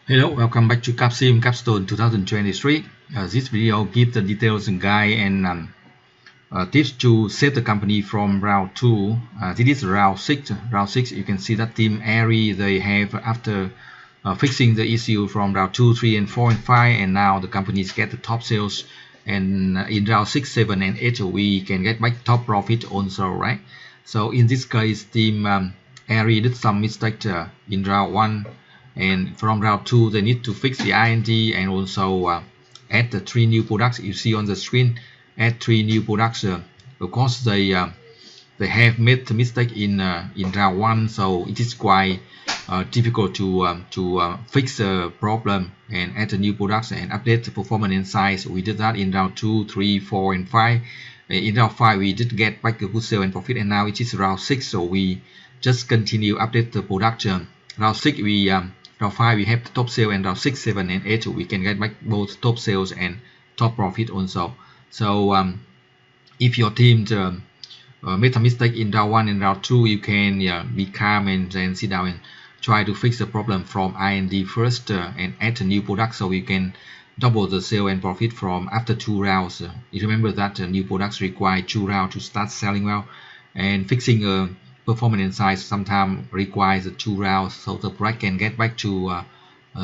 Hello, welcome back to Capsim Capstone 2023. This video gives the details and guide and tips to save the company from round 2. This is round 6. Round 6, you can see that team Airy, they have after fixing the issue from round 2, 3, and 4, and 5, and now the companies get the top sales. And in round 6, 7, and 8, we can get back top profit also, right? So in this case, team Airy did some mistake in round 1. And from round 2 they need to fix the INT and also add the 3 new products you see on the screen. Add 3 new products because they have made the mistake in round 1, so it is quite difficult to fix the problem and add the new products and update the performance and size. We did that in round 2, 3, 4, and 5. In round 5 we did get back a good sale and profit, and now it is round 6, so we just continue update the production. Round 6 we round 5 we have the top sale, and round 6, 7, and 8 we can get back both top sales and top profit also. So if your team made a mistake in round 1 and round 2, you can be calm and then sit down and try to fix the problem from IND first and add a new product, so you can double the sale and profit from after 2 rounds. You remember that new products require 2 rounds to start selling well, and fixing a performance and size sometimes requires 2 rounds, so the product can get back to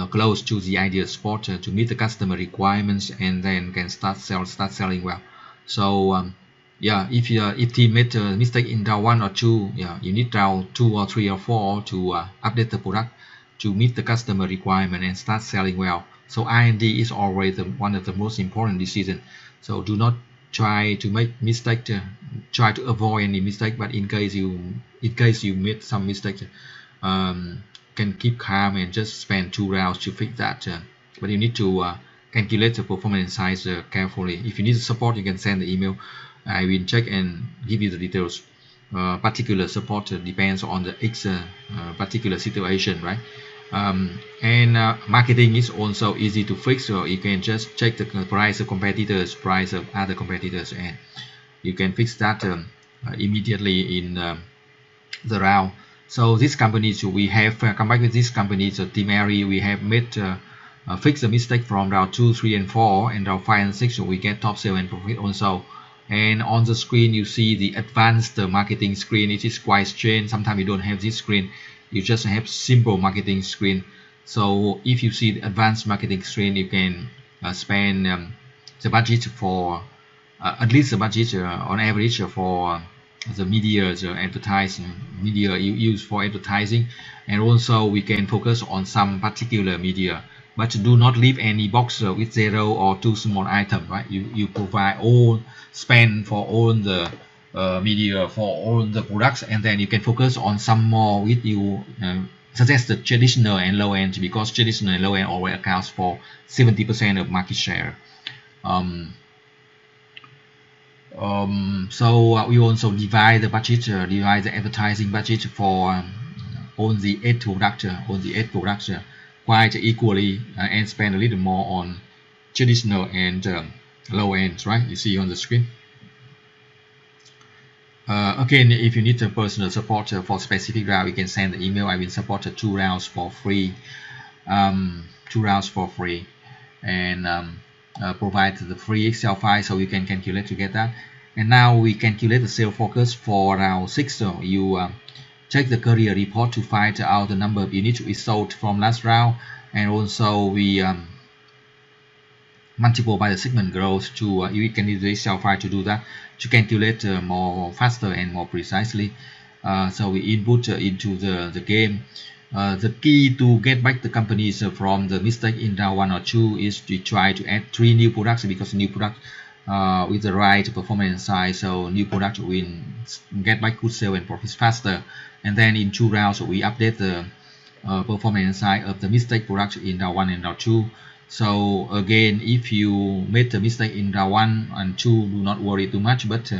close to the ideal spot to meet the customer requirements, and then can start selling well. So yeah, if team made a mistake in round 1 or 2, you need round 2 or 3 or 4 to update the product to meet the customer requirement and start selling well. So IND is always one of the most important decisions. So do not try to make mistake, try to avoid any mistake, but in case you made some mistake, can keep calm and just spend 2 rounds to fix that. But you need to calculate the performance size carefully. If you need support, you can send the email. I will check and give you the details. Particular support depends on the particular situation, right? And marketing is also easy to fix, so you can just check the price of competitors, price of other competitors, and you can fix that immediately in the round. So these companies, we have come back with these companies, Team Airy, we have made fix the mistake from round 2, 3, and 4, and round 5 and 6, so we get top sale and profit also. And on the screen you see the advanced marketing screen. It is quite strange. Sometimes you don't have this screen, you just have simple marketing screen. So if you see the advanced marketing screen, you can spend the budget for at least the budget on average for the media, advertising media you use for advertising, and also we can focus on some particular media, but do not leave any box with 0 or too small item, right? You provide all spend for all the media for all the products, and then you can focus on some more with you suggest the traditional and low end, because traditional and low end already accounts for 70% of market share. So we also divide the budget, divide the advertising budget for all the 8 products, quite equally, and spend a little more on traditional and low end, right? You see on the screen. Again, if you need a personal support for specific round, you can send the email. I will support 2 rounds for free, 2 rounds for free, and provide the free Excel file so you can calculate to get that. And now we calculate the sales focus for round 6. So you check the career report to find out the number of units we sold from last round, and also we multiple by the segment growth to you can use the Excel file to do that, to calculate more faster and more precisely. So we input into the game. The key to get back the companies from the mistake in round 1 or 2 is to try to add 3 new products, because new product with the right performance size, so new product will get back good sale and profits faster. And then in 2 rounds we update the performance size of the mistake product in round 1 and round 2. So again, if you made a mistake in round 1 and 2, do not worry too much, but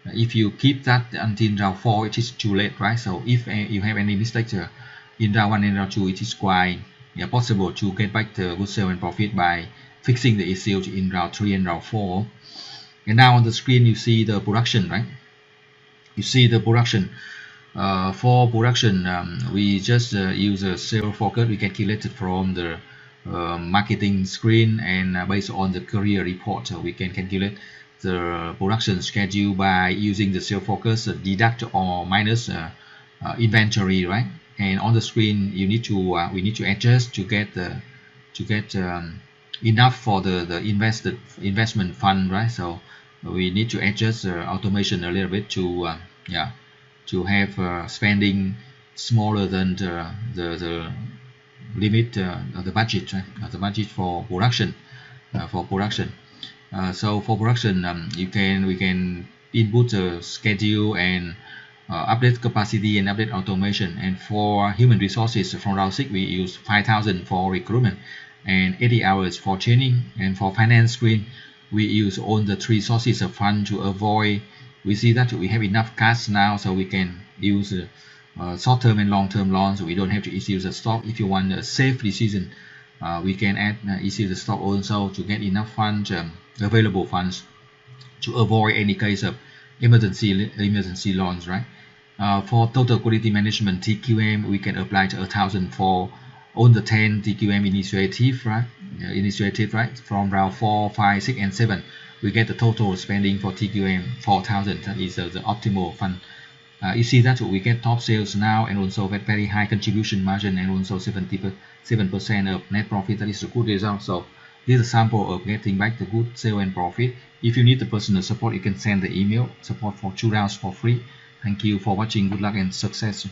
if you keep that until round 4, it is too late, right? So if you have any mistakes in round 1 and round 2, it is quite possible to get back the good sale and profit by fixing the issues in round 3 and round 4. And now on the screen you see the production, right? You see the production. For production, we just use a sales focus. We calculated from the marketing screen, and based on the career report we can calculate the production schedule by using the sales focus, deduct or minus inventory, right? And on the screen you need to we need to adjust to get enough for the investment fund, right? So we need to adjust automation a little bit to yeah, to have spending smaller than the limit the budget, right? The budget for production so for production we can input the schedule and update capacity and update automation. And for human resources from round 6 we use 5,000 for recruitment and 80 hours for training. And for finance screen we use all the 3 sources of fund to avoid, we see that we have enough cash now, so we can use short-term and long-term loans. We don't have to issue the stock. If you want a safe decision, we can add issue the stock also to get enough funds, available funds, to avoid any case of emergency loans, right? For total quality management TQM, we can apply to 1,000 for all the 10 TQM initiative, right? From round 4, 5, 6, and 7, we get the total spending for TQM 4,000. That is the optimal fund. You see that we get top sales now, and also very high contribution margin, and also 77% of net profit. That is a good result. So this is a sample of getting back the good sale and profit. If you need the personal support, you can send the email support for 2 rounds for free. Thank you for watching. Good luck and success.